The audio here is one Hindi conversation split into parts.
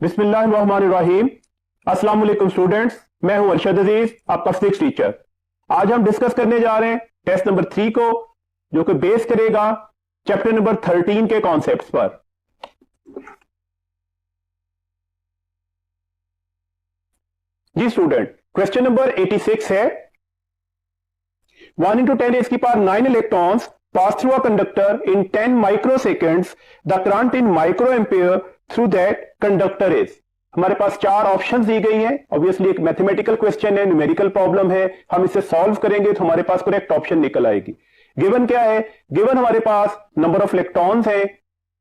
बिस्मिल्लाहिर्रहमानिर्रहीम। अस्सलाम वालेकुम स्टूडेंट्स, मैं हूं अरशद अजीज, आपका फिजिक्स टीचर। आज हम डिस्कस करने जा रहे हैं टेस्ट नंबर 3 को, जो कि बेस करेगा चैप्टर नंबर 13 के कॉन्सेप्ट्स पर। जी स्टूडेंट, क्वेश्चन नंबर 86 है 1 × 10⁻9 electrons pass through a conductor in 10 microseconds. The current in microampere through that conductor is। हमारे पास चार ऑप्शंस दी गई हैं। ऑब्वियसली एक मैथमेटिकल क्वेश्चन है, न्यूमेरिकल प्रॉब्लम है। हम इसे सॉल्व करेंगे तो हमारे पास करेक्ट ऑप्शन निकल आएगी। गिवन क्या है? गिवन हमारे पास नंबर ऑफ इलेक्ट्रॉन्स है,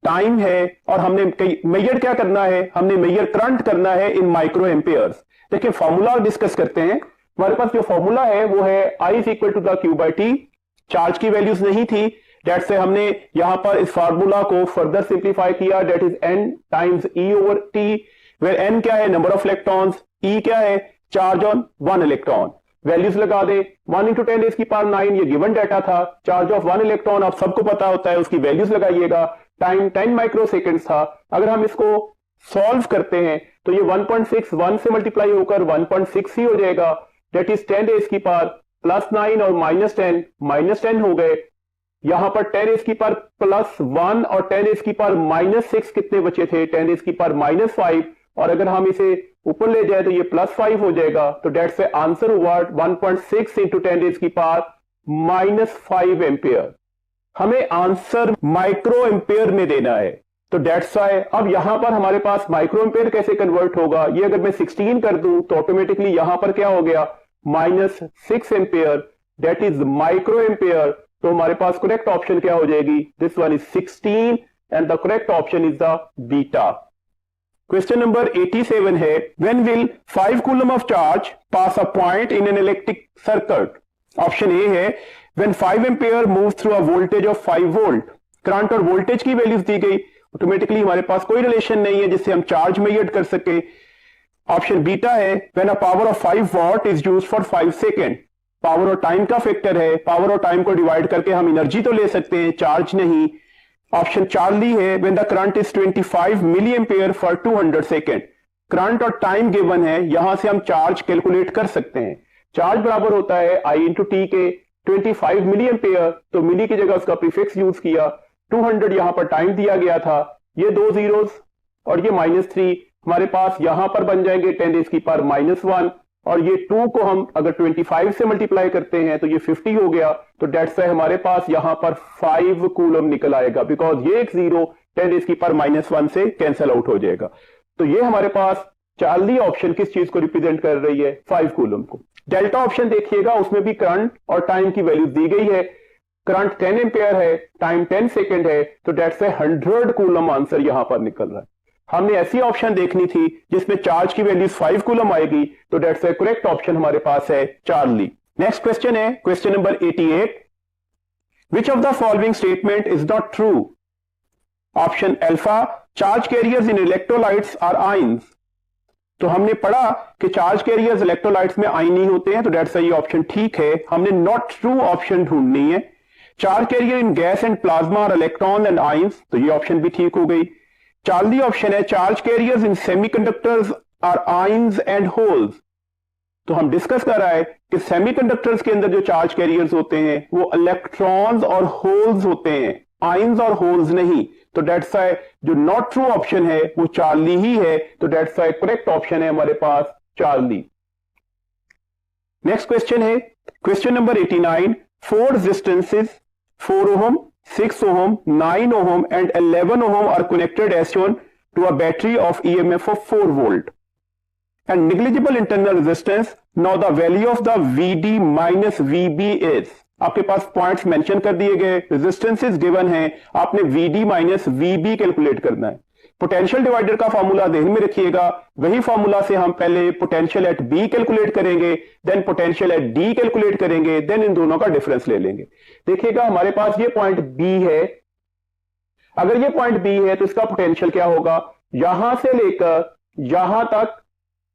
टाइम है, और हमने मेजर क्या करना है? हमने मेजर करंट करना है इन माइक्रो एम्पियर्स। देखिए फॉर्मूला डिस्कस करते हैं। हमारे पास जो फॉर्मूला है वो है I = Q/T। चार्ज की वैल्यूज नहीं थी, डेट से हमने यहां पर इस फार्मूला को फर्दर सिंप्लीफाई किया, that is N × E/T, where N क्या है? नंबर ऑफ इलेक्ट्रॉन्स, E क्या है? Charge on 1 electron. वैल्यूज लगा दे। 1 × 10⁻9 ये गिवन डाटा था। चार्ज ऑफ 1 इलेक्ट्रॉन आप सबको पता होता है, उसकी वैल्यूज लगाइएगा। टाइम 10 माइक्रोसेकेंड था। अगर हम इसको सॉल्व करते हैं तो ये 1.6 1 से मल्टीप्लाई होकर 1.6 ही हो जाएगा। डेट इज 10⁻9 और -10 हो गए। यहां पर 10⁻+1 और 10⁻−6 कितने बचे थे? 10⁻−5। और अगर हम इसे ऊपर ले जाए तो ये +5 हो जाएगा। तो डेट से आंसर हुआ 1.6 × 10⁻−5 एम्पियर। हमें आंसर माइक्रो एम्पियर में देना है, तो डेट्स वाई अब यहां पर हमारे पास माइक्रो एम्पियर कैसे कन्वर्ट होगा? ये अगर मैं 16 कर दूं तो ऑटोमेटिकली यहां पर क्या हो गया? -6 ampere, that is micro ampere. तो हमारे पास करेक्ट ऑप्शन क्या हो जाएगी? This one is 16 and the correct option is the beta. Question number 87 है when will 5 coulomb of charge pass a point in an electric circuit? Option A है when 5 ampere move through a voltage of 5 volt. Current और वोल्टेज की वैल्यूज दी गई। ऑटोमेटिकली हमारे पास कोई रिलेशन नहीं है जिससे हम चार्ज मेजर कर सके। ऑप्शन बीटा है when a power of 5 watt is used for 5 second. Power और टाइम का फैक्टर है। पावर और टाइम को डिवाइड करके हम एनर्जी तो ले सकते हैं, चार्ज नहीं। ऑप्शन चार्ली है when the current is 25 milli ampere for 200 second. Current और टाइम गिवन है, यहां से हम चार्ज कैलकुलेट कर सकते हैं। चार्ज बराबर होता है I × T के। 25 मिली एम्पियर, तो मिली की जगह उसका प्रीफिक्स यूज किया। 200 यहां पर टाइम दिया गया था। ये दो जीरोस और ये -3 हमारे पास यहां पर बन जाएंगे 10⁻−1, और ये 2 को हम अगर 25 से मल्टीप्लाई करते हैं तो ये 50 हो गया। तो डेट से हमारे पास यहां पर 5 कूलम निकल आएगा, बिकॉज ये एक जीरो 10⁻−1 से कैंसिल आउट हो जाएगा। तो ये हमारे पास चार्ली ऑप्शन किस चीज को रिप्रेजेंट कर रही है? 5 कूलम को। डेल्टा ऑप्शन देखिएगा, उसमें भी करंट और टाइम की वैल्यू दी गई है। करंट 10 एम्पियर है, टाइम 10 सेकेंड है, तो डेट से 100 कूलम आंसर यहां पर निकल रहा है। हमने ऐसी ऑप्शन देखनी थी जिसमें चार्ज की वैल्यू 5 कूलम आएगी, तो डेट से करेक्ट ऑप्शन हमारे पास है चार्ली। नेक्स्ट क्वेश्चन है question number 88 which of the following statement is not true? Option alpha charge carriers in electrolytes are ions. तो हमने पढ़ा कि चार्ज कैरियर्स इलेक्ट्रोलाइट्स में आयन नहीं होते हैं, तो डेट से ये ऑप्शन ठीक है। हमने नॉट ट्रू ऑप्शन ढूंढनी है। Charge carrier in gas and plasma और इलेक्ट्रॉन एंड आयंस, तो ये ऑप्शन भी ठीक हो गई। चार्ली ऑप्शन है charge carriers in semiconductors are ions and holes. तो हम डिस्कस कर रहा है कि सेमीकंडक्टर्स के अंदर जो चार्ज कैरियर्स होते हैं वो इलेक्ट्रॉन्स और होल्स होते हैं, आयंस और होल्स नहीं। तो डेट्स वाई जो नॉट ट्रू ऑप्शन है वो चार्ली ही है। तो डेट्स वाई करेक्ट ऑप्शन है हमारे पास चार्ली। नेक्स्ट क्वेश्चन है question number 89 4 resistances 4 ohm, 6 ohm, 9 ohm and 11 ohm are connected as shown to a battery of EMF of 4 volt and negligible internal resistance. Now the value of the VD minus VB is। आपके पास पॉइंट्स मेंशन कर दिए गए, रेजिस्टेंसेस गिवन है, आपने VD माइनस VB कैलकुलेट करना है। पोटेंशियल डिवाइडर का फॉर्मूला ध्यान में रखिएगा, वही फॉर्मूला से हम पहले पोटेंशियल एट बी कैलकुलेट करेंगे, then potential at D calculate करेंगे, देन इन दोनों का डिफरेंस ले लेंगे। देखिएगा हमारे पास ये पॉइंट बी है। अगर ये पॉइंट बी है तो इसका पोटेंशियल क्या होगा? यहां से लेकर यहां तक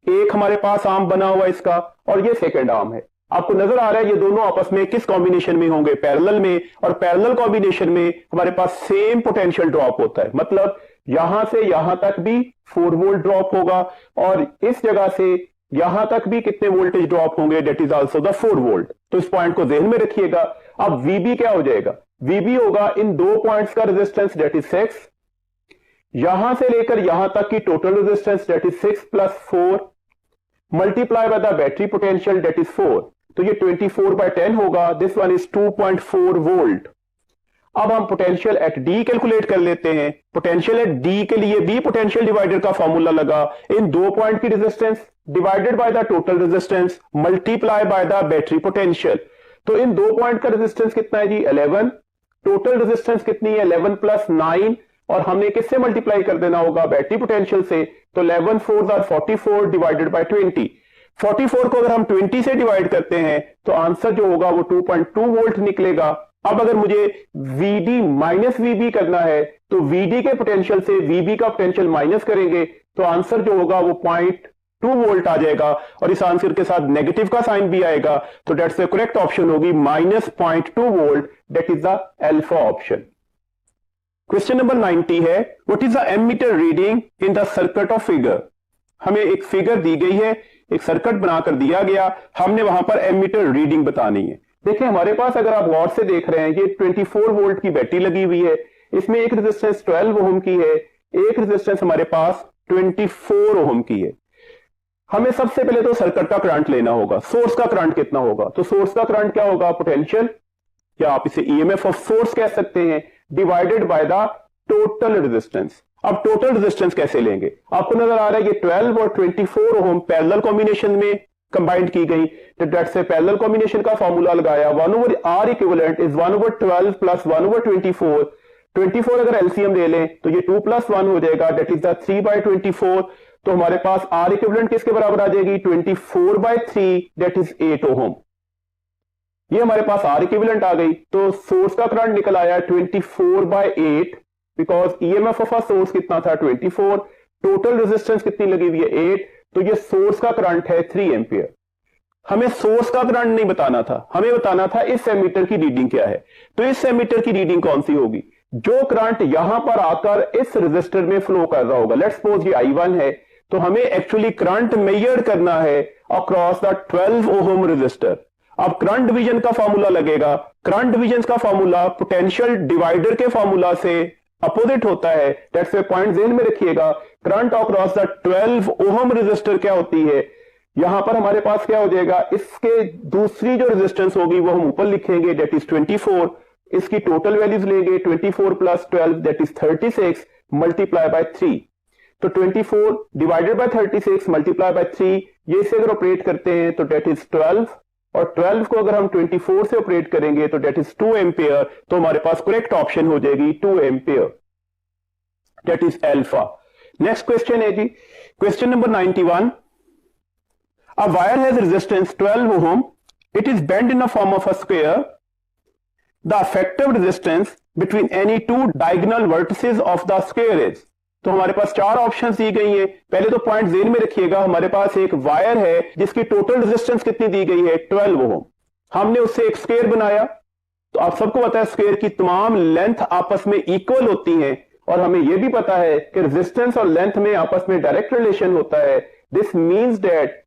एक हमारे पास आर्म बना हुआ इसका, और ये सेकेंड आर्म है। आपको नजर आ रहा है ये दोनों आपस में किस कॉम्बिनेशन में होंगे? पैरेलल में। और पैरेलल कॉम्बिनेशन में हमारे पास सेम पोटेंशियल ड्रॉप होता है। मतलब यहां से यहां तक भी 4 वोल्ट ड्रॉप होगा और इस जगह से यहां तक भी कितने वोल्टेज ड्रॉप होंगे, that is also the 4 volt. तो इस पॉइंट को ध्यान में रखिएगा। अब VB क्या हो जाएगा, VB होगा इन दो पॉइंट्स का रेजिस्टेंस डेट इज 6, यहां से लेकर यहां तक की total resistance that is 6 + 4 multiply by the battery potential that is 4, तो ये 24/10 होगा। This one is 2.4 volt. अब हम पोटेंशियल एट डी कैलकुलेट कर लेते हैं। पोटेंशियल एट डी के लिए भी पोटेंशियल डिवाइडर का फॉर्मूला लगा, इन दो पॉइंट की resistance divided by the total resistance multiply by the battery potential. तो इन दो पॉइंट का रेजिस्टेंस कितना है जी 11, टोटल रेजिस्टेंस कितनी है 11 + 9 और हमने किससे मल्टीप्लाई कर देना होगा, बैटरी पोटेंशियल से। तो 11 × 4 = 44 डिवाइडेड बाय 20। 44 को अगर हम 20 से डिवाइड करते हैं तो आंसर जो होगा वो 2.2 वोल्ट निकलेगा। अब अगर मुझे VD - VB करना है तो VD के पोटेंशियल से VB का पोटेंशियल माइनस करेंगे तो आंसर जो होगा वो 0.2 वोल्ट आ जाएगा और इस आंसर के साथ नेगेटिव का साइन भी आएगा। तो दैट्स द करेक्ट ऑप्शन होगी -0.2 volt, that is the alpha option. Question number 90 है, what is the ammeter reading in the circuit of figure. हमें एक फिगर दी गई है, एक सर्किट बनाकर दिया गया, हमने वहां पर एमीटर रीडिंग बतानी है। देखिए हमारे पास अगर आप गौर से देख रहे हैं ये 24 वोल्ट की बैटरी लगी हुई है, इसमें एक रेजिस्टेंस 12 ओम की है, एक रेजिस्टेंस हमारे पास 24 ओम की है। हमें सबसे पहले तो सर्किट का करंट लेना होगा, सोर्स का करंट कितना होगा। तो सोर्स का करंट क्या होगा, पोटेंशियल या आप इसे EMF ऑफ सोर्स कह सकते हैं, divided by the total resistance. अब टोटल रेजिस्टेंस कैसे लेंगे, आपको नजर आ रहा है ये 12 और 24 ओम पैरेलल कॉम्बिनेशन में कंबाइंड की गई, तो डेट से पैरेलल कॉम्बिनेशन का फॉर्मूला लगाया 1/R इक्विवेलेंट इज 1/12 + 1/24। 24 अगर एलसीएम ले लें तो ये 2 + 1 हो जाएगा, डेट इज द 3/24। तो हमारे पास R इक्विवेलेंट किसके बराबर आ जाएगी 24/3, डेट इज 8 ओम। ये हमारे पास R इक्विवेलेंट आ गई। तो सोर्स का करंट निकल आया 24/8 because EMF of a source कितना था 24, टोटल रेजिस्टेंस कितनी लगी हुई है 8, तो ये सोर्स का करंट है 3 एम्पियर। हमें सोर्स का करंट नहीं बताना था, हमें बताना था इस एमीटर की रीडिंग क्या है। तो इस एमीटर की रीडिंग कौन सी होगी, जो करंट यहां पर आकर इस रेजिस्टर में फ्लो कर रहा होगा। लेट्स सपोज ये I1 है, तो हमें एक्चुअली करंट मेजर करना है अक्रॉस द 12 ओम रेजिस्टर। अब करंट डिवीजन का फॉर्मूला लगेगा, करंट डिवीजन का फॉर्मूला पोटेंशियल डिवाइडर के फॉर्मूला से अपोजिट होता है। दैट्स ए पॉइंट ध्यान में रखिएगा। Current across the 12 ohm resistor क्या होती है, यहां पर हमारे पास क्या हो जाएगा, इसके दूसरी जो रेजिस्टेंस होगी वो हम ऊपर लिखेंगे, दैट इज 24। इसकी टोटल वैल्यूज लेंगे 24 + 12 दैट इज 36 मल्टीप्लाई बाय 3। तो 24 डिवाइडेड बाय 36 मल्टीप्लाई बाय 3, ये इसे अगर ऑपरेट करते हैं तो दैट इज 12 और 12 को अगर हम 24 से ऑपरेट करेंगे तो दैट इज 2 एम्पियर। तो हमारे पास करेक्ट ऑप्शन हो जाएगी 2 ampere, that is alpha. Next question है जी, question number 91। A wire has resistance 12 ohm. It is bent in a form of a square. The effective resistance between any two diagonal vertices of the square is. तो हमारे पास चार ऑप्शंस दी गई हैं। पहले तो पॉइंट ध्यान में रखिएगा, हमारे पास एक वायर है जिसकी टोटल रेजिस्टेंस कितनी दी गई है 12 ओम। हमने उससे एक स्क्वायर बनाया, तो आप सबको पता है स्क्वायर की तमाम लेंथ आपस में इक्वल होती हैं और हमें यह भी पता है कि रेजिस्टेंस और लेंथ में आपस में डायरेक्ट रिलेशन होता है। दिस मींस दैट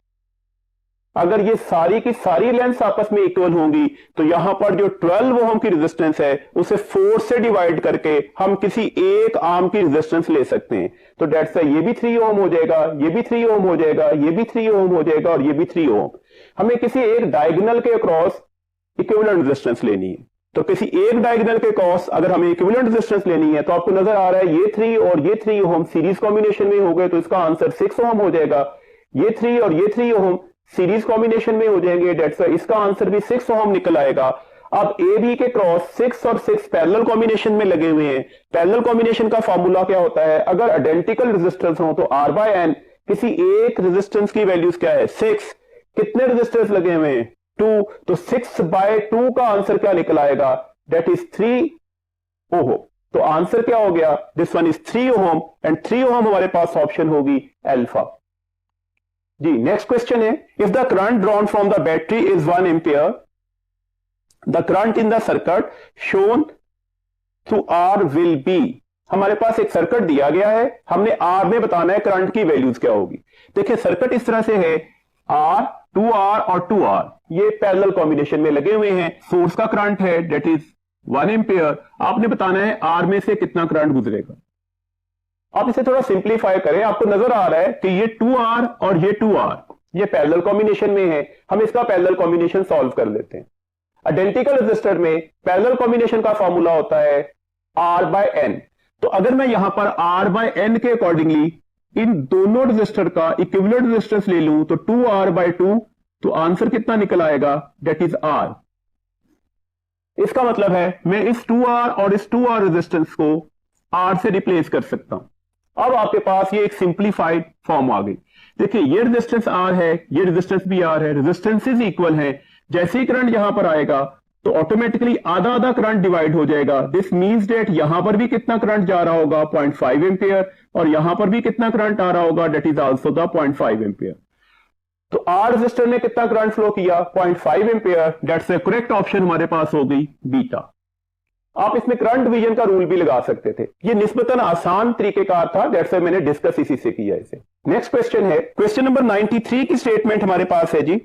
अगर ये सारी की सारी लेंथ आपस में इक्वल होंगी तो यहां पर जो 12 ओम की रेजिस्टेंस है उसे 4 से डिवाइड करके हम किसी एक आर्म की रेजिस्टेंस ले सकते हैं। तो डेट्स ये भी 3 ओम हो जाएगा, ये भी 3 ओम हो जाएगा, ये भी 3 ओम हो जाएगा और ये भी 3 ओम। हमें किसी एक डायगोनल के अक्रॉस इक्विवेलेंट रेजिस्टेंस लेनी है। तो किसी एक डायगोनल के अक्रॉस अगर हमें इक्विवेलेंट रेजिस्टेंस लेनी है तो आपको नजर आ रहा है ये 3 और ये 3 ओम सीरीज कॉम्बिनेशन में हो गए, तो इसका आंसर 6 ओम हो जाएगा। ये 3 और ये 3 ओम सीरीज कॉम्बिनेशन में हो जाएंगे, डेट्स इसका आंसर भी 6 ओम निकल आएगा। अब ए बी के क्रॉस 6 और 6 पैरेलल कॉम्बिनेशन में लगे हुए हैं। पैरेलल कॉम्बिनेशन का फॉर्मूला क्या होता है, अगर आइडेंटिकल रेजिस्टेंस हो तो R/N, किसी एक रेजिस्टेंस की वैल्यूज क्या है 6, कितने रेजिस्टेंस लगे हुए हैं 2, तो 6/2 का आंसर क्या निकल आएगा, डेट इज 3 ओम। तो आंसर क्या हो गया, this one is 3 ohm and 3 ओम हमारे पास ऑप्शन होगी अल्फा जी। नेक्स्ट क्वेश्चन है, if the current drawn from the battery is 1 ampere, the current in the circuit shown through R will be. हमारे पास एक सर्किट दिया गया है, हमने आर में बताना है करंट की वैल्यूज क्या होगी। देखिए सर्किट इस तरह से है, आर, 2R और 2R ये पैरेलल कॉम्बिनेशन में लगे हुए हैं। सोर्स का करंट है डेट इज 1 एम्पियर। आपने बताना है आर में से कितना करंट गुजरेगा। आप इसे थोड़ा सिंप्लीफाई करें, आपको नजर आ रहा है कि ये 2R और ये 2R ये पैरेलल कॉम्बिनेशन में है। हम इसका पैरेलल कॉम्बिनेशन सॉल्व कर लेते हैं। आइडेंटिकल रेजिस्टर में पैरेलल कॉम्बिनेशन का फॉर्मूला होता है R/N। तो अगर मैं यहां पर R/N के अकॉर्डिंगली इन दोनों रेजिस्टर का इक्विवेलेंट रेजिस्टेंस ले लूं तो 2R/2, तो आंसर कितना निकल आएगा, डेट इज R। इसका मतलब है मैं इस 2R और इस 2R रेजिस्टेंस को R से रिप्लेस कर सकता हूं। अब आपके पास ये एक सिंप्लीफाइड फॉर्म आ गई। देखिए ये रेजिस्टेंस R है, ये रेजिस्टेंस भी R है, रेजिस्टेंसेस इक्वल हैं। जैसे ही करंट यहां पर आएगा तो ऑटोमेटिकली आधा आधा करंट डिवाइड हो जाएगा। दिस मींस दैट यहां पर भी कितना करंट जा रहा होगा, 0.5 एम्पियर, और यहां पर भी कितना करंट आ रहा होगा, that is also the 0.5 ampere. तो R रेजिस्टर ने कितना करंट फ्लो किया, 0.5 ampere. That's the correct option हमारे पास हो गई बीटा। आप इसमें करंट डिवीजन का रूल भी लगा सकते थे, ये निस्बतन आसान तरीकेकार था, दैट्स व्हाई मैंने डिस्कस इसी से किया इसे। नेक्स्ट क्वेश्चन है, क्वेश्चन नंबर 93 की स्टेटमेंट हमारे पास है जी।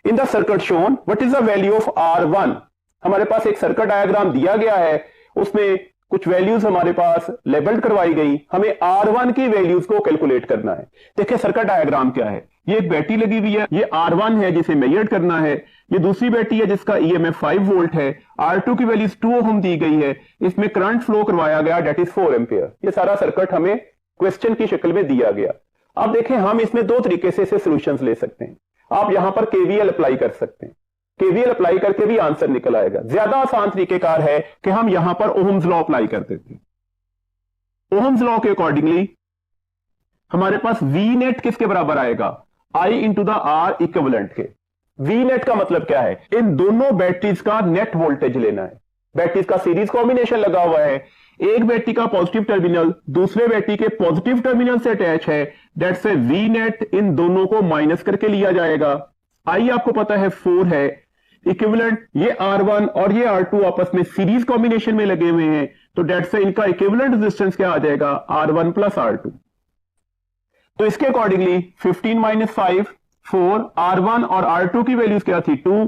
In the circuit shown what is the value of R1। हमारे पास एक सर्किट डायग्राम दिया गया है, उसमें कुछ वैल्यूज हमारे पास लेबल्ड करवाई गई, हमें R1 की वैल्यूज को कैलकुलेट करना है। देखिए सर्किट डायग्राम क्या है, ये एक बैटरी लगी हुई है, ये R1 है जिसे मेजर करना है, ये दूसरी बैटरी है जिसका EMF 5 वोल्ट है, R2 की वैल्यूज 2 ओम दी गई है, इसमें करंट फ्लो करवाया गया डेट इज 4 एम्पियर। ये सारा सर्किट हमें क्वेश्चन की शक्ल में दिया गया। अब देखें हम इसमें दो तरीके से इसे सॉल्यूशंस ले सकते हैं। आप यहां पर KVL अप्लाई कर सकते हैं, KVL अप्लाई करके भी आंसर निकल आएगा। ज्यादा आसान तरीकेकार है कि हम यहां पर ओहम्स लॉ अप्लाई कर देते हैं। ओहम्स लॉ के अकॉर्डिंगली हमारे पास V नेट किसके बराबर आएगा, I into the R equivalent के। V नेट का मतलब क्या है, इन दोनों बैटरीज का नेट वोल्टेज लेना है। बैटरीज का सीरीज कॉम्बिनेशन लगा हुआ है, एक बैटरी का पॉजिटिव टर्मिनल दूसरे बैटरी के पॉजिटिव टर्मिनल से अटैच है, दैट्स ए V नेट इन दोनों को माइनस करके लिया जाएगा। I आपको पता है 4 है, इक्विवेलेंट ये R1 और ये R2 आपस में सीरीज कॉम्बिनेशन में लगे हुए हैं, तो दैट्स इनका इक्विवेलेंट रेजिस्टेंस क्या आ जाएगा, R1 प्लस R2। तो इसके अकॉर्डिंगली 15 माइनस 5 4, R1 और R2 की वैल्यूज क्या थी 2,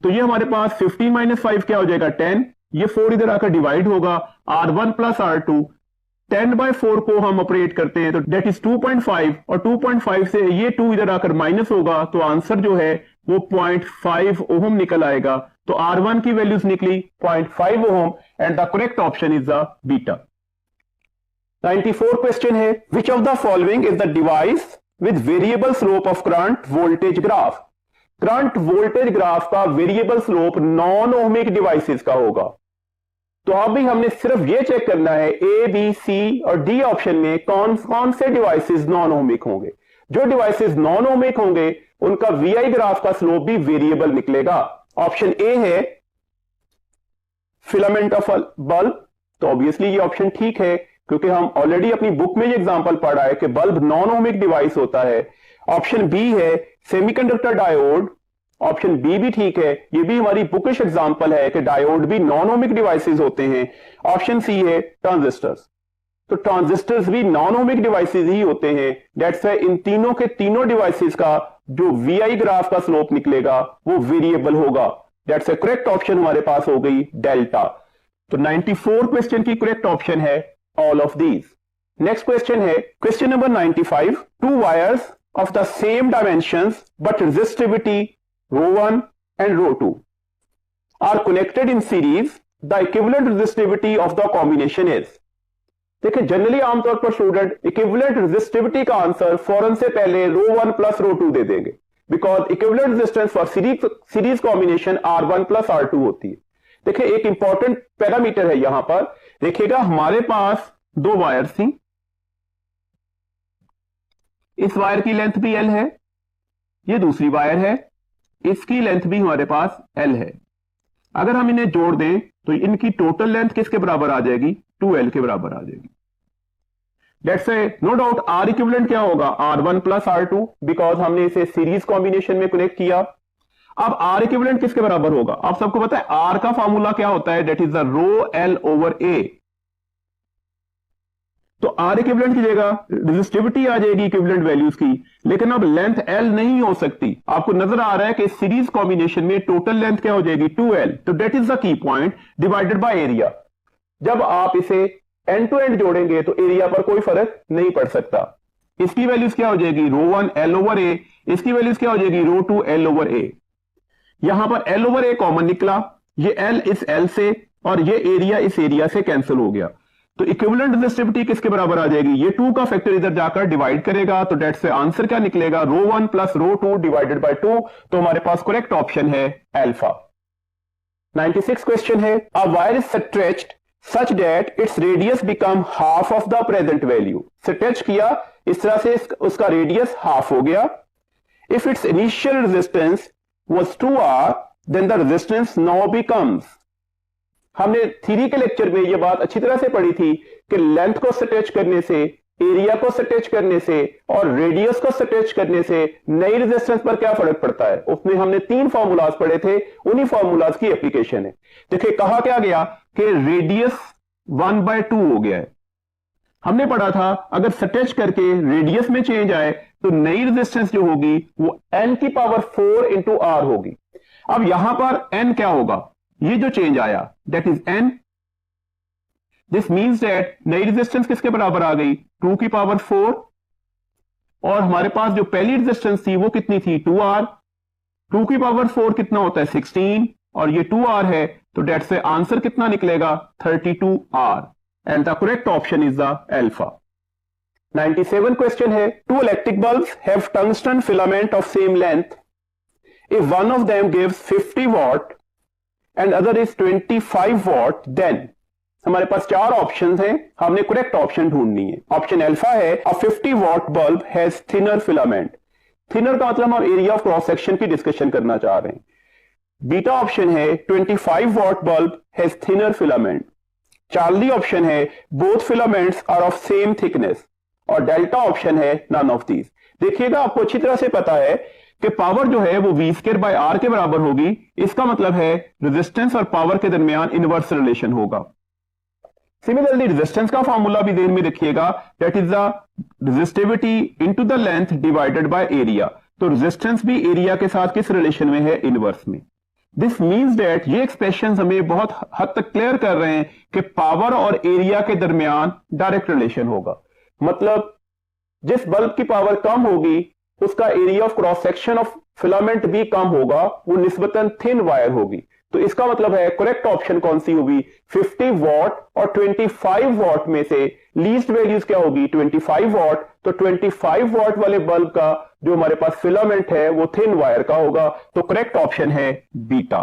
तो ये हमारे पास 15 माइनस 5 क्या हो जाएगा 10, ये 4 इधर आकर डिवाइड होगा, R1 प्लस R2 10/4 को हम ऑपरेट करते हैं तो डेट इज 2.5, और 2.5 से ये 2 इधर आकर माइनस होगा, तो आंसर जो है वो 0.5 ओहम निकल आएगा। तो R1 की वैल्यूज निकली 0.5 ohm and the correct option is the beta. 94 question है, which of the following is the device with variable slope of current voltage graph. Current voltage graph का variable slope non ohmic devices का होगा। तो अभी हमने सिर्फ ये चेक करना है A, B, C और D ऑप्शन में कौन कौन से डिवाइसेस नॉन ओहमिक होंगे। जो डिवाइसेस नॉन ओहमिक होंगे उनका VI ग्राफ का स्लोप भी वेरिएबल निकलेगा। ऑप्शन A है फिलामेंट ऑफ बल्ब, तो ऑब्वियसली ये ऑप्शन ठीक है क्योंकि हम ऑलरेडी अपनी बुक में ये एग्जांपल पढ़ा है कि बल्ब नॉन ओहमिक डिवाइस होता है। ऑप्शन बी है सेमीकंडक्टर डायोड, ऑप्शन बी भी ठीक है, ये भी हमारी बुकिश एग्जांपल है कि डायोड भी नॉन ओहमिक डिवाइसेस होते हैं। ऑप्शन सी है ट्रांजिस्टर्स, तो ट्रांजिस्टर्स भी नॉन ओहमिक डिवाइसेस ही होते हैं। दैट्स व्हाई इन तीनों के तीनों डिवाइसेस का जो VI ग्राफ का स्लोप निकलेगा वो वेरिएबल होगा। दैट्स अ करेक्ट ऑप्शन हमारे पास हो गई डेल्टा। तो 94 क्वेश्चन की करेक्ट ऑप्शन है all of these. Next question है question number 95. Two wires of the same dimensions but resistivity ρ1 and ρ2 are connected in series. The equivalent resistivity of the combination is. देखिए जनरली आमतौर पर स्टूडेंट इक्विवेलेंट रेजिस्टिविटी का आंसर फौरन से पहले ρ1 प्लस ρ2 दे देंगे, because equivalent resistance for series combination R1 plus R2 होती है। देखिए एक इंपॉर्टेंट पैरामीटर है यहां पर, देखिएगा हमारे पास दो वायर थी, इस वायर की लेंथ भी L है, ये दूसरी वायर है, इसकी लेंथ भी हमारे पास L है। अगर हम इन्हें जोड़ दें तो इनकी टोटल लेंथ किसके बराबर आ जाएगी, 2L के बराबर आ जाएगी। Let's say no doubt R equivalent क्या होगा, R1 प्लस R2, बिकॉज हमने इसे सीरीज कॉम्बिनेशन में कनेक्ट किया। अब R इक्विवेलेंट किसके बराबर होगा, आप सबको पता है R का फॉर्मूला क्या होता है, that is the rho L over A। तो आर इक्विवेलेंट की जगह रेजिस्टिविटी आ जाएगी इक्विवेलेंट वैल्यूज की, लेकिन अब लेंथ एल नहीं हो सकती। आपको नजर आ रहा है कि सीरीज कॉम्बिनेशन में टोटल लेंथ क्या हो जाएगी 2l, तो that is the key point divided by area. जब आप इसे एंड टू एंड जोड़ेंगे तो एरिया पर कोई फर्क नहीं पड़ सकता। इसकी वैल्यूज क्या हो जाएगी ρ1 l ओवर a, इसकी वैल्यूज क्या हो जाएगी ρ2 l ओवर a। यहां पर l ओवर a कॉमन निकला, ये l इस l से और ये एरिया इस एरिया से कैंसिल हो गया, तो इक्विवेलेंट रेजिस्टिविटी किसके बराबर आ जाएगी, ये 2 का फैक्टर इधर जाकर डिवाइड करेगा, तो डेट से आंसर क्या निकलेगा ρ1 प्लस ρ2 डिवाइडेड बाय 2। तो हमारे पास करेक्ट ऑप्शन है अल्फा। 96 क्वेश्चन है, a wire is stretched such that its radius become half of the present value. Stretch किया इस तरह से उसका रेडियस हाफ हो गया। If its initial resistance was 2r then the resistance now becomes. हमने थ्योरी के लेक्चर में यह बात अच्छी तरह से पढ़ी थी कि लेंथ को स्ट्रेच करने से, एरिया को स्ट्रेच करने से और रेडियस को स्ट्रेच करने से नई रेजिस्टेंस पर क्या फर्क पड़ता है। उसमें हमने 3 फॉर्मूलाज पढ़े थे, उन्हीं फॉर्मूलाज की एप्लीकेशन है। देखिए कहा क्या गया कि रेडियस 1/2 हो गया है। हमने पढ़ा था अगर स्ट्रेच करके रेडियस में चेंज आए तो नई रेजिस्टेंस जो होगी वो n की पावर 4 इंटू आर होगी। अब यहां पर n क्या होगा, ये जो चेंज आया that is n। This means that नई रेजिस्टेंस किसके बराबर आ गई 2 की पावर 4, और हमारे पास जो पहली रेजिस्टेंस थी वो कितनी थी 2r। 2 की पावर 4 कितना होता है 16, और ये 2r है, तो डेट से आंसर कितना निकलेगा 32r, and the correct option is the alpha. 97 question है, 2 electric bulbs have tungsten filament of same length. If one of them gives 50 watt and other is 25 watt, then हमारे पास 4 ऑप्शंस हैं, हमने करेक्ट ऑप्शन ढूंढनी है। ऑप्शन अल्फा है, a 50 watt bulb has thinner filament. Thinner का मतलब हम एरिया ऑफ क्रॉस सेक्शन की डिस्कशन करना चाह रहे हैं। बीटा ऑप्शन है 25 watt bulb has thinner filament. Charlie option है both filaments are of same thickness, और डेल्टा ऑप्शन है नन ऑफ दीज। देखिएगा आपको अच्छी तरह से पता है कि पावर जो है वो v²/r के बराबर होगी। इसका मतलब है रेजिस्टेंस और पावर के दरमियान इनवर्स रिलेशन होगा। सिमिलरली रेजिस्टेंस का फॉर्मूला भी ध्यान में रखिएगा, that is the resistivity into the length divided by area. तो रेजिस्टेंस भी एरिया के साथ किस रिलेशन में है, इनवर्स में। दिस मींस दैट ये एक्सप्रेशन हमें बहुत हद तक क्लियर कर रहे हैं कि पावर और एरिया के दरमियान डायरेक्ट रिलेशन होगा। मतलब जिस बल्ब की पावर कम होगी उसका area of cross section of filament भी कम होगा, वो निस्बतन थिन वायर होगी। तो इसका मतलब है करेक्ट ऑप्शन कौन सी होगी 50 वॉट, और 25 वॉट में से लीस्ट वैल्यूज क्या होगी 25 वॉट। तो 25 वॉट वाले बल्ब का जो हमारे पास फिलामेंट है वो थिन वायर का होगा, तो करेक्ट ऑप्शन है बीटा।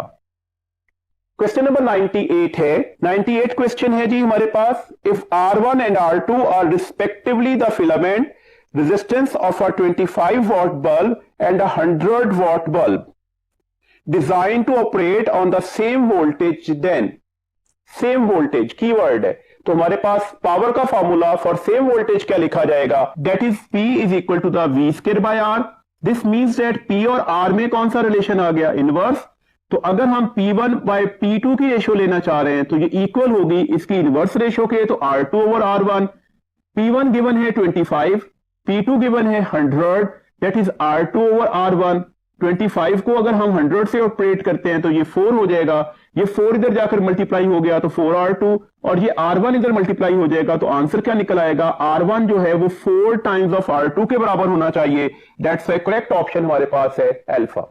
क्वेश्चन नंबर 98 है, 98 क्वेश्चन है जी हमारे पास, if R1 and R2 are respectively the filament resistance of a 25 watt bulb and a 100 watt bulb designed to operate on the same voltage, then same voltage keyword है, तो हमारे पास पावर का फॉर्मूला फॉर सेम वोल्टेज क्या लिखा जाएगा, that is P is equal to the v²/r। This means that P और R में कौन सा रिलेशन आ गया, इनवर्स। तो अगर हम P1/P2 की रेशियो लेना चाह रहे हैं तो ये इक्वल होगी इसकी इनवर्स रेशियो के, तो R2/R1। P1 गिवन है 25, P2 गिवन है 100, दैट इज R2/R1। 25 को अगर हम 100 से ऑपरेट करते हैं तो ये 4 हो जाएगा, ये 4 इधर जाकर मल्टीप्लाई हो गया तो 4R2, और ये R1 इधर मल्टीप्लाई हो जाएगा, तो आंसर क्या निकल आएगा, R1 जो है वो 4 टाइम्स ऑफ R2 के बराबर होना चाहिए। दैट्स द करेक्ट ऑप्शन हमारे पास है अल्फा।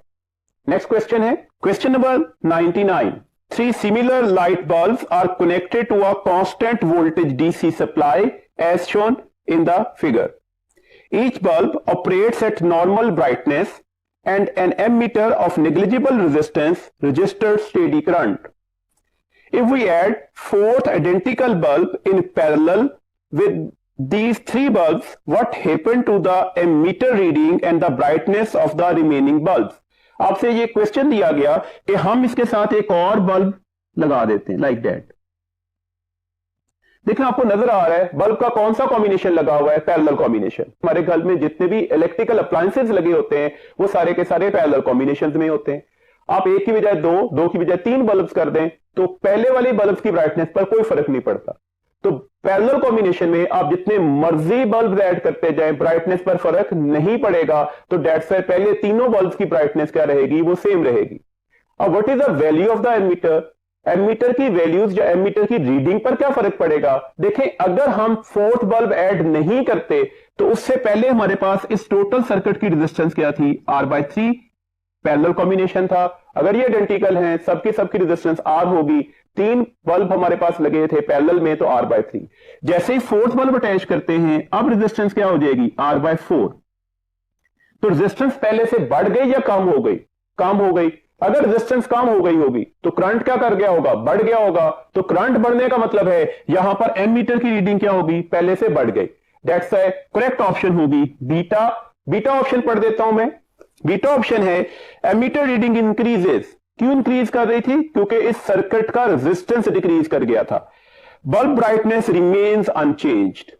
नेक्स्ट क्वेश्चन है, question number 99, 3 similar light bulbs are connected to a constant voltage DC supply as shown in the figure. Each bulb operates at normal brightness and an ammeter of negligible resistance registers steady current. If we add 4th identical bulb in parallel with these 3 bulbs, what happened to the ammeter reading and the brightness of the remaining bulbs? आपसे ये क्वेश्चन दिया गया कि हम इसके साथ एक और बल्ब लगा देते हैं लाइक दैट। देखिए आपको नजर आ रहा है बल्ब का कौन सा कॉम्बिनेशन लगा हुआ है, पैरेलल कॉम्बिनेशन। हमारे घर में जितने भी इलेक्ट्रिकल अप्लायंसेस लगे होते हैं वो सारे के सारे पैरेलल कॉम्बिनेशन में होते हैं। आप एक की बजाय दो की बजाय 3 बल्ब्स कर दें तो पहले वाले बल्ब की ब्राइटनेस पर कोई फर्क नहीं पड़ता। तो पैरेलल कॉम्बिनेशन में आप जितने मर्जी बल्ब ऐड करते जाएं, ब्राइटनेस पर फर्क नहीं पड़ेगा। तो दैट्स व्हाई पहले तीनों बल्ब्स की ब्राइटनेस क्या रहेगी, वो सेम रहेगी। अब what is the value of the ammeter? Ammeter की वैल्यूज या एमीटर की रीडिंग पर क्या फर्क पड़ेगा? देखें, अगर हम फोर्थ बल्ब ऐड नहीं करते तो उससे पहले हमारे पास इस टोटल सर्किट की रेजिस्टेंस क्या थी, R/3। पैरेलल कॉम्बिनेशन था, अगर ये आइडेंटिकल हैं, सबकी रेजिस्टेंस R होगी। 3 बल्ब हमारे पास लगे थे पैरेलल में, तो R/3। जैसे ही फोर्थ बल्ब अटैच करते हैं, अब रेजिस्टेंस क्या हो जाएगी, R/4। तो रेजिस्टेंस पहले से बढ़ गई या कम हो गई? कम हो गई। अगर रेजिस्टेंस कम हो गई होगी तो करंट क्या कर गया होगा, बढ़ गया होगा। तो करंट बढ़ने का मतलब है यहां पर एमीटर की रीडिंग क्या होगी, पहले से बढ़ गई। दैट्स व्हाई करेक्ट ऑप्शन होगी बीटा। बीटा ऑप्शन पढ़ देता हूं मैं। बीटा ऑप्शन है एमीटर रीडिंग इंक्रीजेस। क्यों इंक्रीज कर रही थी? क्योंकि इस सर्किट का रेजिस्टेंस डिक्रीज कर गया था। Bulb brightness remains unchanged.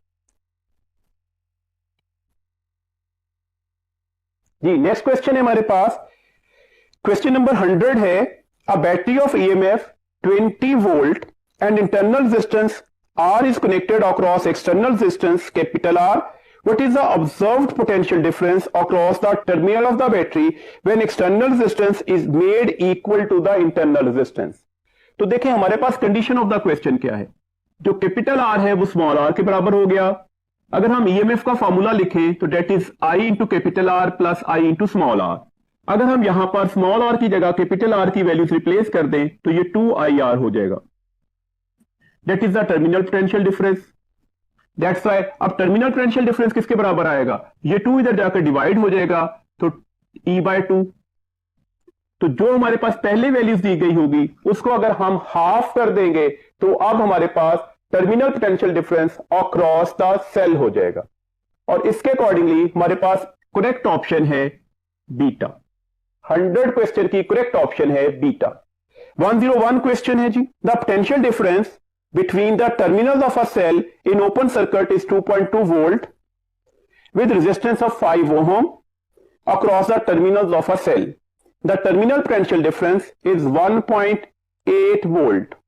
जी नेक्स्ट क्वेश्चन है हमारे पास, क्वेश्चन नंबर 100 है, a battery of EMF 20 volt and internal resistance R is connected across external resistance capital R. What is the observed potential difference across the terminal of the battery when external resistance is made equal to the internal resistance? तो देखें हमारे पास कंडीशन ऑफ द क्वेश्चन क्या है। जो कैपिटल R है वो स्मॉल r के बराबर हो गया। अगर हम EMF का फॉर्मूला लिखें तो that is I into capital R plus I into small r। अगर हम यहां पर स्मॉल r की जगह कैपिटल R की वैल्यूज रिप्लेस कर दें तो ये 2IR हो जाएगा। That is the terminal potential difference. That's why अब terminal potential difference किसके बराबर आएगा, ये 2 इधर जाकर डिवाइड हो जाएगा तो E/2। तो जो हमारे पास पहले वैल्यूज दी गई होगी उसको अगर हम हाफ कर देंगे तो अब हमारे पास terminal potential difference across the cell हो जाएगा। और इसके अकॉर्डिंगली हमारे पास करेक्ट ऑप्शन है बीटा। 100 क्वेश्चन की करेक्ट ऑप्शन है बीटा। 101 क्वेश्चन है जी, the potential difference between the terminals of a cell in open circuit is 2.2 volt with resistance of 5 ohm across the terminals of a cell. The terminal potential difference is 1.8 volt.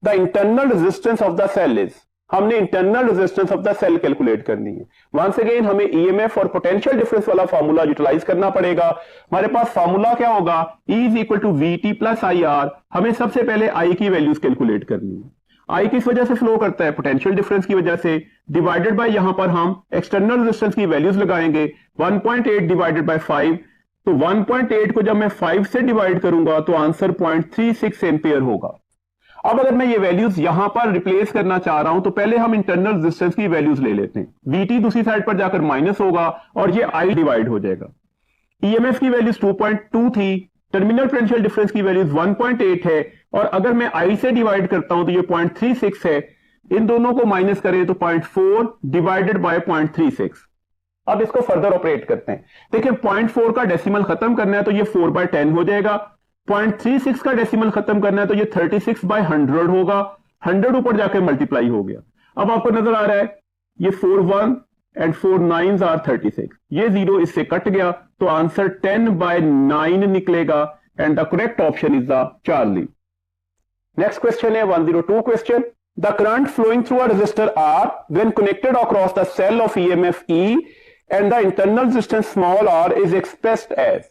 The internal resistance of the cell is, हमने internal resistance of the cell calculate करनी है। वंस अगेन हमें EMF और पोटेंशियल डिफरेंस वाला फार्मूला यूटिलाइज करना पड़ेगा। हमारे पास फार्मूला क्या होगा, E is equal to VT plus IR। हमें सबसे पहले I की वैल्यूज कैलकुलेट करनी है। आई किस वजह से फ्लो करता है, पोटेंशियल डिफरेंस की वजह से, डिवाइडेड बाय यहां पर हम एक्सटर्नल रेजिस्टेंस की वैल्यूज लगाएंगे। 1.8 डिवाइडेड बाय 5, तो 1.8 को जब मैं 5 से डिवाइड करूंगा तो आंसर 0.36 एम्पियर होगा। अब अगर मैं ये वैल्यूज यहां पर रिप्लेस करना चाह रहा हूं तो पहले हम इंटरनल रेजिस्टेंस की वैल्यूज ले लेते हैं। VT दूसरी साइड पर जाकर माइनस होगा और ये I डिवाइड हो जाएगा। EMF की वैल्यूज 2.2 थी, टर्मिनल पोटेंशियल डिफरेंस की वैल्यूज 1.8 है, और अगर मैं I से डिवाइड करता हूं तो ये 0.36 है। इन दोनों को माइनस करें तो 0.4 डिवाइडेड बाय 0.36। अब इसको फर्दर ऑपरेट करते हैं। देखिए 0.4 का डेसिमल खत्म करना है तो ये 4/10 हो जाएगा। 0.36 का डेसिमल खत्म करना है तो ये 36/100 होगा। 100 ऊपर जाकर मल्टीप्लाई हो गया। अब आपको नजर आ रहा है ये 4 1 एंड 4 9s आर 36, ये 0 इससे कट गया तो आंसर 10/9 निकलेगा and the correct option is the Charlie. Next question है 102 question, the current flowing through a resistor R when connected across the cell of EMF E and the internal resistance small r is expressed as।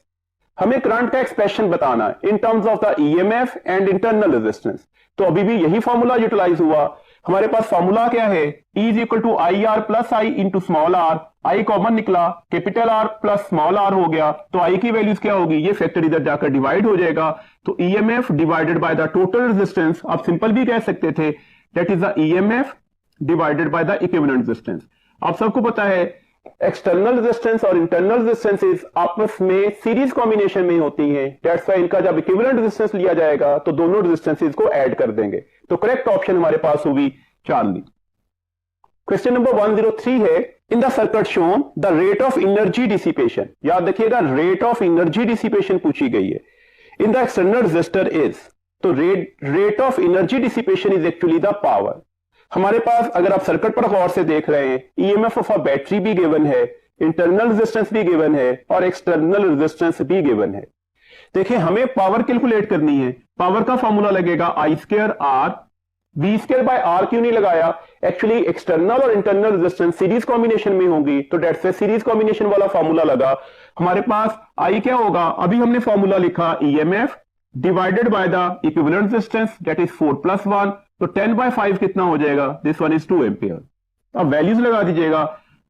हमें करंट का एक्सप्रेशन बताना है in terms of the EMF and internal resistance. तो अभी भी यही फॉर्मूला यूटिलाइज हुआ। हमारे पास फॉर्मूला क्या है, E is equal to IR plus I into small r। I common निकला, capital R plus small r हो गया, तो I की वैल्यूज क्या होगी, ये फैक्टर इधर जाकर डिवाइड हो जाएगा। तो EMF divided by the total resistance, आप सिंपल भी कह सकते थे, that is the EMF divided by the equivalent resistance. आप सबको पता है एक्सटर्नल रेजिस्टेंस और इंटरनल रेजिस्टेंसेस आपस में सीरीज कॉम्बिनेशन में होती हैं। दैट्स व्हाई इनका जब इक्विवेलेंट रेजिस्टेंस लिया जाएगा तो दोनों रेजिस्टेंसेस को ऐड कर देंगे। तो करेक्ट ऑप्शन हमारे पास होगी चार्ली। क्वेश्चन नंबर 103 है, in the circuit shown the rate of energy dissipation. याद रखिएगा रेट ऑफ एनर्जी डिसिपेशन पूछी गई है। In the external resistor is, तो rate of energy dissipation is actually the power. हमारे पास अगर आप सर्किट पर गौर से देख रहे हैं, EMF ऑफ अ बैटरी भी गिवन है, इंटरनल रेजिस्टेंस भी गिवन है और एक्सटर्नल रेजिस्टेंस भी गिवन है। देखिए हमें पावर कैलकुलेट करनी है। पावर का फॉर्मूला लगेगा I² R V² bye R क्यों नहीं लगाया? एक्चुअली एक्सटर्नल और इंटरनल रेजिस्टेंस सीरीज कॉम्बिनेशन में होंगी, तो डेट से सीरीज कॉम्बिनेशन वाला फॉर्मूला लगा। हमारे पास I क्या होगा? अभी हमने फॉर्मूला लिखा EMF divided by the equivalent resistance that is 4 + 1, तो 10/5 कितना हो जाएगा? This one is 2 ampere. अब वैल्यूज लगा दीजिएगा,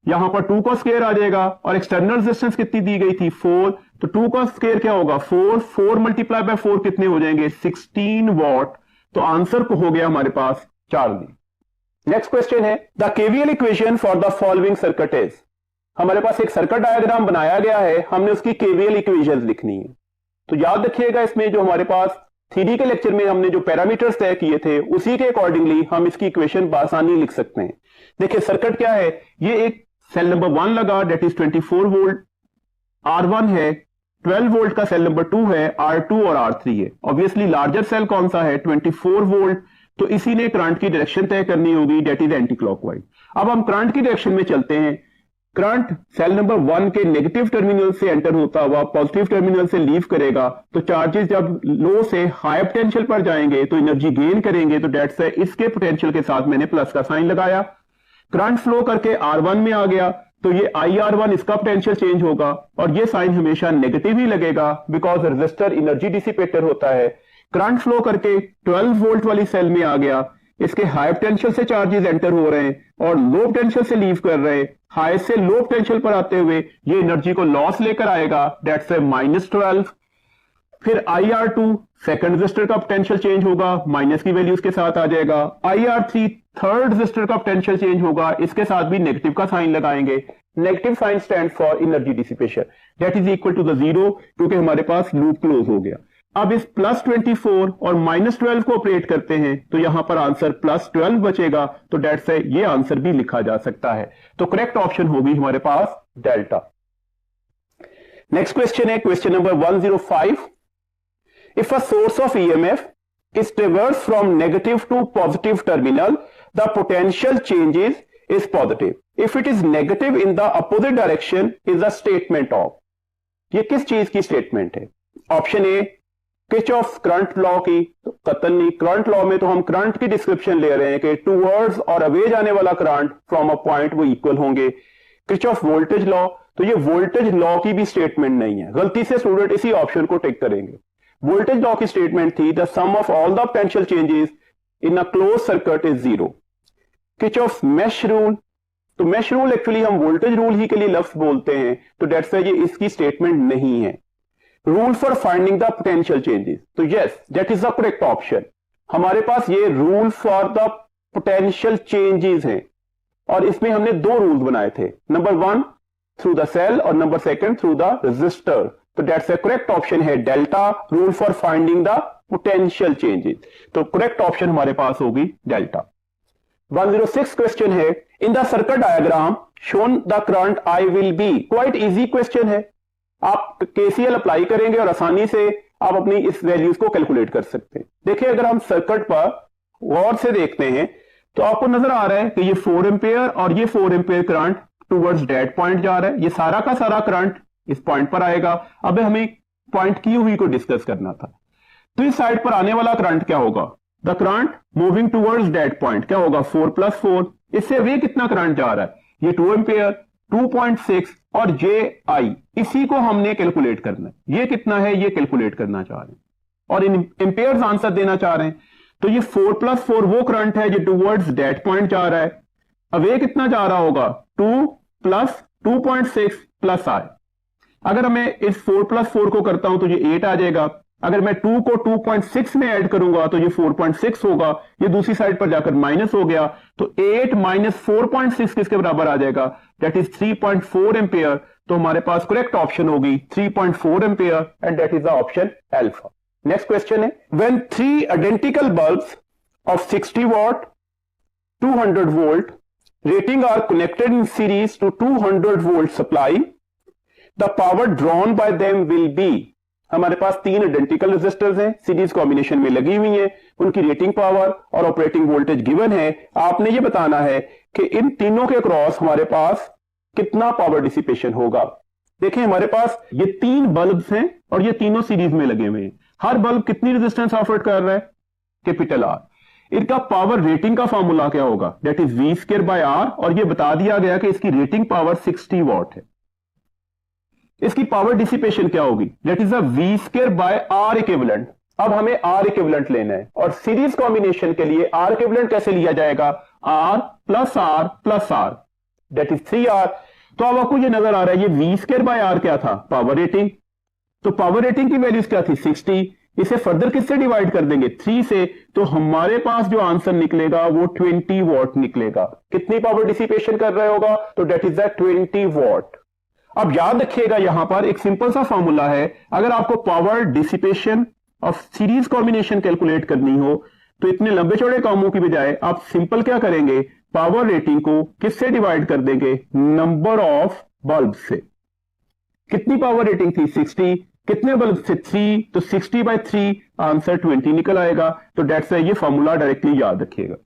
यहां पर 2 का स्क्वायर आ जाएगा और एक्सटर्नल रेजिस्टेंस कितनी दी गई थी? 4, तो 2 का स्क्वायर क्या होगा? 4 मल्टीप्लाई बाय 4 कितने हो जाएंगे? 16 वॉट। तो आंसर को हो गया हमारे पास 4 दी। नेक्स्ट क्वेश्चन है the KVL equation for the following circuit is. हमारे पास एक सर्किट डायग्राम बनाया गया है, हमने उसकी केवीएल इक्वेशंस लिखनी है। तो याद रखिएगा इसमें जो हमारे पास थ्योरी के लेक्चर में हमने जो पैरामीटर्स तय किए थे उसी के अकॉर्डिंगली हम इसकी इक्वेशन आसानी लिख सकते हैं। देखिए सर्किट क्या है, ये एक सेल नंबर 1 लगा डेट इज 24 वोल्ट, R1 है, 12 वोल्ट का सेल नंबर 2 है, R2 और R3 है। ऑब्वियसली लार्जर सेल कौन सा है? 24 वोल्ट, तो इसी ने करंट की डायरेक्शन तय करनी होगी डेट इज एंटी क्लॉकवाइज। अब हम करंट की डायरेक्शन में चलते हैं। करंट सेल नंबर 1 के नेगेटिव टर्मिनल से एंटर होता हुआ पॉजिटिव टर्मिनल से लीव करेगा, तो चार्जेस जब लो से हाई पोटेंशियल पर जाएंगे तो एनर्जी गेन करेंगे, तो डेट से इसके पोटेंशियल के साथ मैंने प्लस का साइन लगाया। करंट फ्लो करके R1 में आ गया, तो ये IR1 इसका पोटेंशियल चेंज होगा और ये साइन हमेशा नेगेटिव ही लगेगा बिकॉज रेजिस्टर एनर्जी डिसिपेटर होता है। करंट फ्लो करके 12 वोल्ट वाली सेल में आ गया, इसके हाई पोटेंशियल से चार्जेस एंटर हो रहे हैं और लो पोटेंशियल से लीव कर रहे हैं। हाई से लो पोटेंशियल पर आते हुए ये एनर्जी को लॉस लेकर आएगा, दैट्स -12। फिर IR2 सेकंड रेजिस्टर का पोटेंशियल चेंज होगा, माइनस की वैल्यू इसके साथ आ जाएगा। IR3 थर्ड रेजिस्टर का पोटेंशियल चेंज होगा, इसके साथ भी नेगेटिव का साइन लगाएंगे। Negative sign stand for energy dissipation that is equal to the 0, क्योंकि हमारे पास लूप क्लोज हो गया। अब इस +24 और -12 को ऑपरेट करते हैं तो यहां पर आंसर +12 बचेगा, तो डेट से ये आंसर भी लिखा जा सकता है। तो करेक्ट ऑप्शन होगी हमारे पास डेल्टा। नेक्स्ट क्वेश्चन है question number 105। If a source of EMF is traversed from negative to positive terminal, the potential changes is positive. If it is negative in the opposite direction is a statement of। ये किस चीज की स्टेटमेंट है? Option A Kirchhoff current law की, तो कतई नहीं। करंट लॉ में तो हम करंट की डिस्क्रिप्शन ले रहे हैं कि टूवर्ड्स और अवे जाने वाला करंट फ्रॉम अ पॉइंट वो इक्वल होंगे। किरचॉफ वोल्टेज लॉ, तो ये वोल्टेज लॉ की भी स्टेटमेंट नहीं है, गलती से स्टूडेंट इसी ऑप्शन को टिक करेंगे। वोल्टेज लॉ की स्टेटमेंट थी the sum of all the potential changes in a close circuit is 0। Kirchhoff mesh rule, तो मेश रूल एक्चुअली हम वोल्टेज रूल ही के लिए लफ्ज बोलते हैं, तो दैट्स व्हाई ये इसकी स्टेटमेंट नहीं है। Rule for finding the potential changes, तो yes that is the correct option. हमारे पास ये rule for the potential changes हैं और इसमें हमने 2 रूल्स बनाए थे, नंबर 1 थ्रू द सेल और नंबर 2 थ्रू द रेजिस्टर। तो दैट्स द करेक्ट ऑप्शन है delta, rule for finding the potential changes. तो करेक्ट ऑप्शन हमारे पास होगी डेल्टा। 106 क्वेश्चन है in the circuit diagram shown the current I will be. Quite easy question है, आप केसीएल अप्लाई करेंगे और आसानी से आप अपनी इस वैल्यूज को कैलकुलेट कर सकते हैं। देखिए अगर हम सर्किट पर गौर से देखते हैं तो आपको नजर आ रहा है कि ये 4 एम्पियर और ये 4 ampere current towards dead point जा रहा है। ये सारा का सारा करंट इस पॉइंट पर आएगा। अब हमें पॉइंट क्यू हुई को डिस्कस करना था, तो इस साइड पर आने वाला करंट क्या होगा? The current moving towards dead point क्या होगा? 4 + 4। इससे वे कितना करंट जा रहा है? ये 2 एम्पियर, 2.6 और JI, इसी को हमने कैलकुलेट करना है। ये कितना है ये कैलकुलेट करना चाह रहे हैं और इन एम्पियर्स आंसर देना चाह रहे हैं। तो ये 4 + 4 वो करंट है जो टूवर्ड्स डेड पॉइंट जा रहा है। अब ये कितना जा रहा होगा? 2 + 2.6 + I। अगर मैं इस 4 + 4 को करता हूं तो ये 8 आ जाएगा। अगर मैं 2 को 2.6 में ऐड करूंगा तो ये 4.6 होगा। ये दूसरी साइड पर जाकर माइनस हो गया, तो 8 - 4.6 किसके बराबर आ जाएगा? That is 3.4 ampere. तो हमारे पास करेक्ट ऑप्शन होगी 3.4 ampere and that is the option alpha. Next question है when 3 identical bulbs of 60 watt 200 volt rating are connected in series to 200 volt supply, the power drawn by them will be. हमारे पास 3 आइडेंटिकल रेजिस्टर्स हैं, सीरीज कॉम्बिनेशन में लगी हुई हैं, उनकी रेटिंग पावर और ऑपरेटिंग वोल्टेज गिवन है। आपने ये बताना है कि इन तीनों के क्रॉस हमारे पास कितना पावर डिसिपेशन होगा। देखिए हमारे पास ये 3 बल्ब्स हैं और ये तीनों सीरीज में लगे हुए हैं। हर बल्ब कितनी रेजिस्टेंस ऑफर कर रहा है? Capital R। इनका पावर रेटिंग का फॉर्मूला क्या होगा, that is V square by R, और ये बता दिया गया कि इसकी रेटिंग पावर 60 वॉट है। इसकी पावर डिसिपेशन क्या होगी, that is a V square by R equivalent. अब हमें आर इक्विवेलेंट लेना है, और सीरीज कॉम्बिनेशन के लिए आर इक्विवेलेंट कैसे लिया जाएगा, R plus R, that is 3R। तो अब आपको ये नजर आ रहा है, ये वी स्क्वायर बाय आर क्या था, पावर रेटिंग। तो पावर रेटिंग की वैल्यूज क्या थी, 60। इसे फर्दर किससे डिवाइड कर देंगे, 3 से, तो हमारे पास जो आंसर निकलेगा वो 20 वॉट निकलेगा। कितनी पावर डिसिपेशन कर रहे होगा, तो दैट इज द 20 वॉट। अब याद रखिएगा यहां पर एक सिंपल सा फॉर्मूला है, अगर आपको power dissipation of series combination calculate करनी हो तो इतने लंबे चौड़े कामों की बजाय आप सिंपल क्या करेंगे, पावर रेटिंग को किससे डिवाइड कर देंगे, नंबर ऑफ बल्ब से। कितनी पावर रेटिंग थी, 60, कितने बल्ब से, 3, तो 60/3 आंसर 20 निकल आएगा। तो डेट्स ये फॉर्मूला डायरेक्टली याद रखिएगा।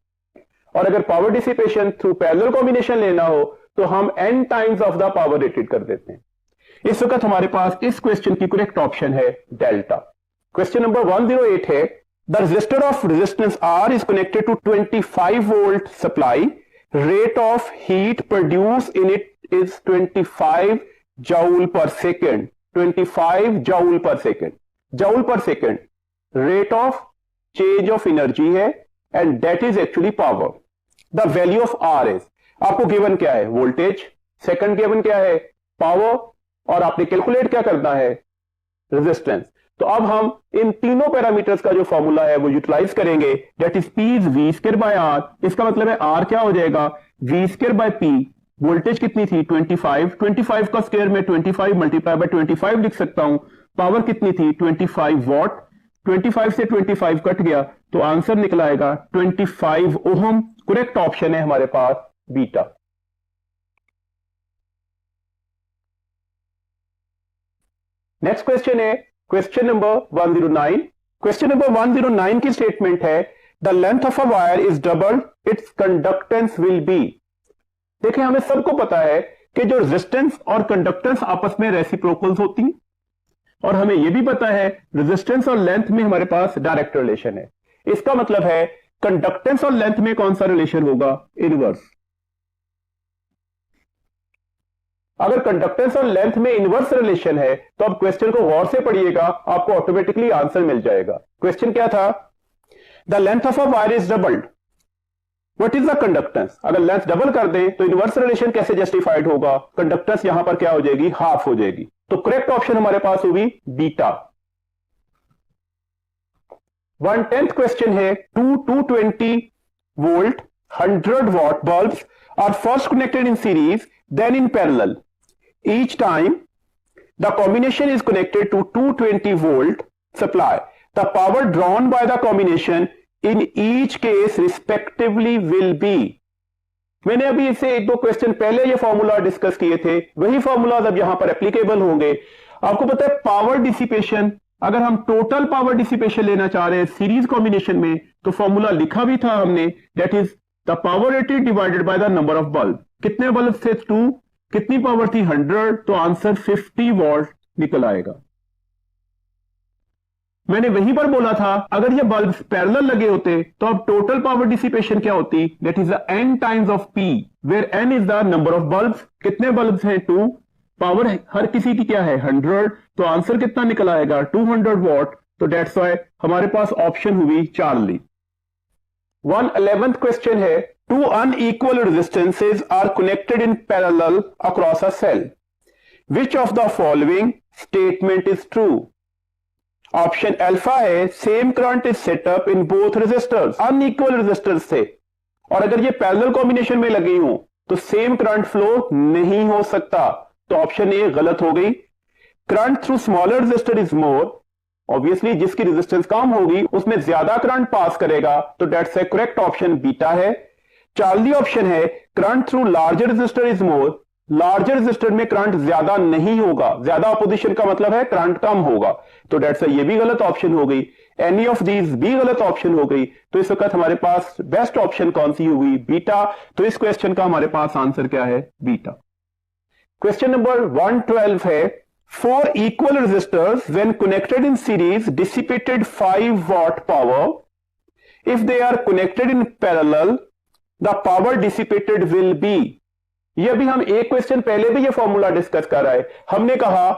और अगर power dissipation through parallel combination लेना हो तो हम n times of the power rated कर देते हैं। इस वक्त हमारे पास इस क्वेश्चन की करेक्ट ऑप्शन है डेल्टा। क्वेश्चन नंबर 108 है, the resistor of resistance R is connected to 25 volt supply. Rate of heat produced in it is 25 joule per second. 25 joule per second. Joule per second. Rate of change of energy है, and that is actually power. The value of R is, आपको गिवन क्या है, वोल्टेज, सेकंड गिवन क्या है, पावर, और आपने कैलकुलेट क्या करना है, रेजिस्टेंस। तो अब हम इन तीनों पैरामीटर्स का जो फॉर्मूला है वो यूटिलाइज करेंगे, that is P is V square by R. इसका मतलब है आर क्या हो जाएगा, V square by P. Voltage कितनी थी, 25 का स्क्वायर में 25 मल्टीप्लाई बाय 25 लिख सकता हूं। पावर कितनी थी, 25 वॉट। 25 से 25 कट गया तो आंसर निकला आएगा 25 ओहम। करेक्ट ऑप्शन है हमारे पास बीटा। नेक्स्ट क्वेश्चन है क्वेश्चन नंबर 109। क्वेश्चन नंबर 109 की स्टेटमेंट है, the length of a wire is double it's conductance will be. देखिए हमें सबको पता है कि जो रेजिस्टेंस और कंडक्टेंस आपस में रेसिप्रोकल्स होती हैं, और हमें यह भी पता है रेजिस्टेंस और लेंथ में हमारे पास डायरेक्ट रिलेशन है। इसका मतलब है कंडक्टेंस और लेंथ में कौन सा रिलेशन होगा, इनवर्स। अगर कंडक्टेंस और लेंथ में इनवर्स रिलेशन है तो अब क्वेश्चन को गौर से पढ़िएगा, आपको ऑटोमेटिकली आंसर मिल जाएगा। क्वेश्चन क्या था, the length of a wire is doubled, what is the conductance. अगर लेंथ डबल कर दें तो इनवर्स रिलेशन कैसे जस्टिफाइड होगा, कंडक्टेंस यहां पर क्या हो जाएगी, हाफ हो जाएगी। तो करेक्ट ऑप्शन हमारे पास होगी बीटा। 1/10 क्वेश्चन है, 220 volt 100 watt bulbs are first connected in series then in parallel. Each time the combination is connected to 220 volt supply, the power drawn by the combination in each case respectively will be. मैंने अभी इसे एक दो क्वेश्चन पहले ये फॉर्मूला डिस्कस किए थे, वही फॉर्मूला अब यहां पर एप्लीकेबल होंगे। आपको पता है पावर डिसिपेशन, अगर हम टोटल पावर डिसिपेशन लेना चाह रहे हैं सीरीज कॉम्बिनेशन में तो फॉर्मूला लिखा भी था हमने, that is the power rated divided by the number of bulb. कितने बल्ब थे, 2, कितनी पावर थी, 100, तो आंसर 50 वॉट निकल आएगा। मैंने वहीं पर बोला था अगर ये बल्ब पैरेलल लगे होते तो अब टोटल पावर डिसिपेशन क्या होती, that is the n times of p, where n is the number of bulbs. कितने बल्ब्स हैं, 2, पावर हर किसी की क्या है, 100, तो आंसर कितना निकल आएगा, 200 वॉट। तो डेट्स व्हाई हमारे पास ऑप्शन हुई चार्ली। 111th क्वेश्चन है, two unequal resistances are connected in parallel across a cell. Which of the following statement is true? Option alpha है, same current is set up in both resistors. Unequal resistors थे और अगर ये पैरेलल कॉम्बिनेशन में लगी हो तो सेम करंट फ्लो नहीं हो सकता, तो ऑप्शन ए गलत हो गई। Current through smaller resistor is more, obviously जिसकी रेजिस्टेंस कम होगी उसमें ज्यादा करंट पास करेगा, तो that's a correct option beta है। चार्ली ऑप्शन है, current through larger resistor is more, larger resistor में करंट ज्यादा नहीं होगा, ज्यादा अपोजिशन का मतलब है करंट कम होगा, तो डेट्स ये भी गलत ऑप्शन हो गई। एनी ऑफ दीज भी गलत ऑप्शन हो गई, तो इस वक्त हमारे पास बेस्ट ऑप्शन कौन सी हुई, बीटा। तो इस क्वेश्चन का हमारे पास आंसर क्या है, बीटा। क्वेश्चन नंबर 112 है, 4 equal resistors when connected in series dissipated 5 watt power. If they are connected in parallel the power dissipated will be. ये अभी हम एक क्वेश्चन पहले भी ये फॉर्मूला डिस्कस कर रहे हैं। हमने कहा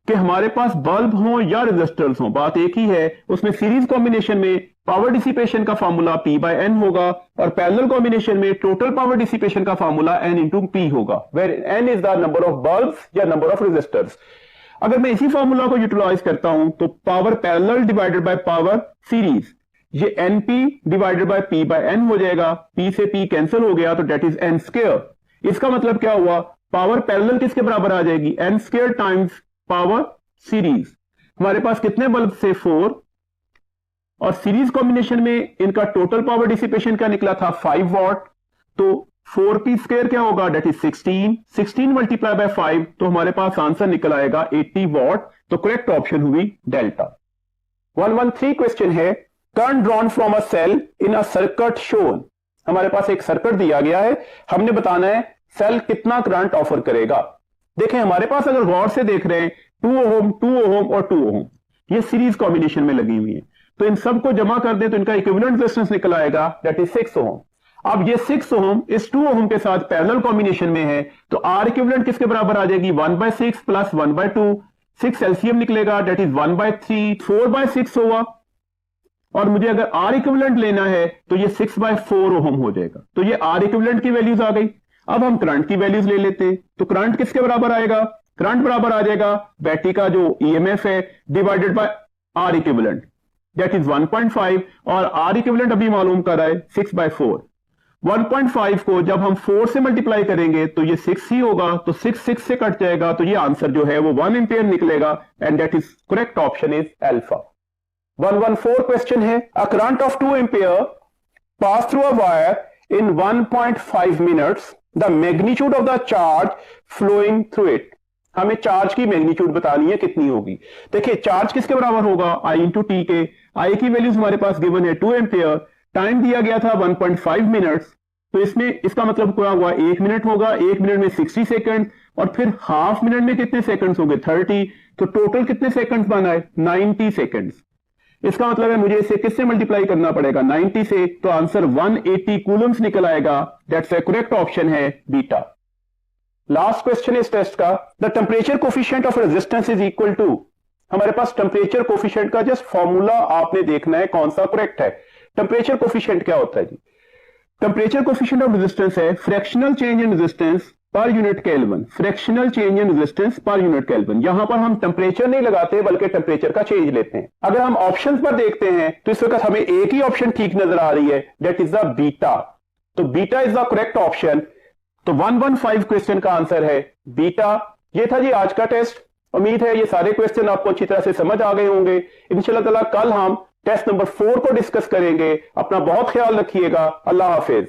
कि हमारे पास बल्ब हो या रेजिस्टर्स हो, बात एक ही है। उसमें सीरीज कॉम्बिनेशन में पावर डिसिपेशन का फॉर्मूला P/N होगा और पैरेलल कॉम्बिनेशन में टोटल पावर डिसिपेशन का फॉर्मूला N/P होगा, where N is the number of bulbs या नंबर ऑफ रेजिस्टर्स। अगर मैं इसी फॉर्मूला को यूटिलाइज करता हूं तो power parallel divided by power series, ये NP डिवाइडेड बाय P/N हो जाएगा। P से P कैंसिल हो गया तो डेट इज N स्क्वायर। इसका मतलब क्या हुआ, पावर पैरेलल किसके बराबर आ जाएगी, N square times power series. हमारे पास कितने बल्ब से 4 और सीरीज कॉम्बिनेशन में इनका टोटल पावर डिसिपेशन क्या निकला था 5 वॉट। तो 4P स्क्वायर क्या होगा, डेट इज 16 मल्टीप्लाई बाय 5 तो हमारे पास आंसर निकल आएगा 80 वॉट। तो करेक्ट ऑप्शन हुई डेल्टा। 113 क्वेश्चन है, current drawn from a cell in a circuit shown. हमारे पास एक सर्किट दिया गया है, हमने बताना है सेल कितना करंट ऑफर करेगा। देखें हमारे पास अगर गौर से देख रहे हैं 2 ओम 2 ओम और 2 ओम ये सीरीज कॉम्बिनेशन में लगी हुई है, तो इन सबको जमा कर दे तो इनका इक्विवेलेंट रेजिस्टेंस निकल आएगा, दैट इज 6 ओम। अब ये 6 ओम इस 2 ओम के साथ पैरेलल कॉम्बिनेशन में है तो आर इक्विवेलेंट किसके बराबर आ जाएगी 1/6 प्लस 1/2, 6 एलसीएम निकलेगा, दैट इज 1/3, 4/6 होगा। और मुझे अगर आर इक्विवेलेंट लेना है तो ये 6/4 ओम हो जाएगा। तो ये आर इक्विवेलेंट की वैल्यूज आ गई। अब हम करंट की वैल्यूज ले लेते हैं, तो करंट किसके बराबर आएगा, करंट बराबर आ जाएगा बैटरी का जो ईएमएफ है divided by R equivalent, that is 1.5 और आर इक्विवेलेंट अभी मालूम कर रहा है 6/4। 1.5 को जब हम 4 से मल्टीप्लाई करेंगे तो ये 6 ही होगा, तो 6 से कट जाएगा तो ये आंसर जो है वो 1 एम्पियर निकलेगा and that is correct option is alpha. 114 question है, a current of 2 ampere pass through a wire in 1.5 minutes, the magnitude of the charge flowing through it. हमें चार्ज की मैग्नीट्यूड बतानी है कितनी होगी। देखिए चार्ज किसके बराबर होगा I इंटू टी के। आई की वैल्यूज हमारे पास गिवन है 2 एम्पियर, टाइम दिया गया था 1.5 मिनट्स, तो इसमें इसका मतलब क्या हुआ 1 मिनट होगा, 1 मिनट में 60 सेकंड और फिर हाफ मिनट में कितने सेकंड्स होंगे 30, तो टोटल कितने सेकंड्स बना है 90 सेकंड्स। इसका मतलब है मुझे इसे किससे मल्टीप्लाई करना पड़ेगा 90 से, तो आंसर 180 कूलम्स निकल आएगा, दैट्स द करेक्ट ऑप्शन है बीटा। लास्ट क्वेश्चन इस टेस्ट का, the temperature coefficient of resistance is equal to. हमारे पास टेम्परेचर कोफिशिएंट का जस्ट फॉर्मूला आपने देखना है कौन सा करेक्ट है। टेम्परेचर कोफिशिएंट क्या होता है जी, टेम्परेचर कोफिशिएंट ऑफ रेजिस्टेंस है fractional change in resistance per unit kelvin, fractional change in resistance per unit kelvin. यहां पर हम टेम्परेचर नहीं लगाते बल्कि टेम्परेचर का चेंज लेते हैं। अगर हम ऑप्शंस पर देखते हैं तो इस वक्त हमें एक ही ऑप्शन ठीक नजर आ रही है, दैट इज द बीटा। तो beta is the correct option. तो 115 क्वेश्चन का आंसर है बीटा। ये था जी आज का टेस्ट। उम्मीद है ये सारे क्वेश्चन आपको अच्छी तरह से समझ आ गए होंगे। इंशाल्लाह ताला कल हम टेस्ट नंबर 4 को डिस्कस करेंगे। अपना बहुत ख्याल रखिएगा। अल्लाह हाफिज।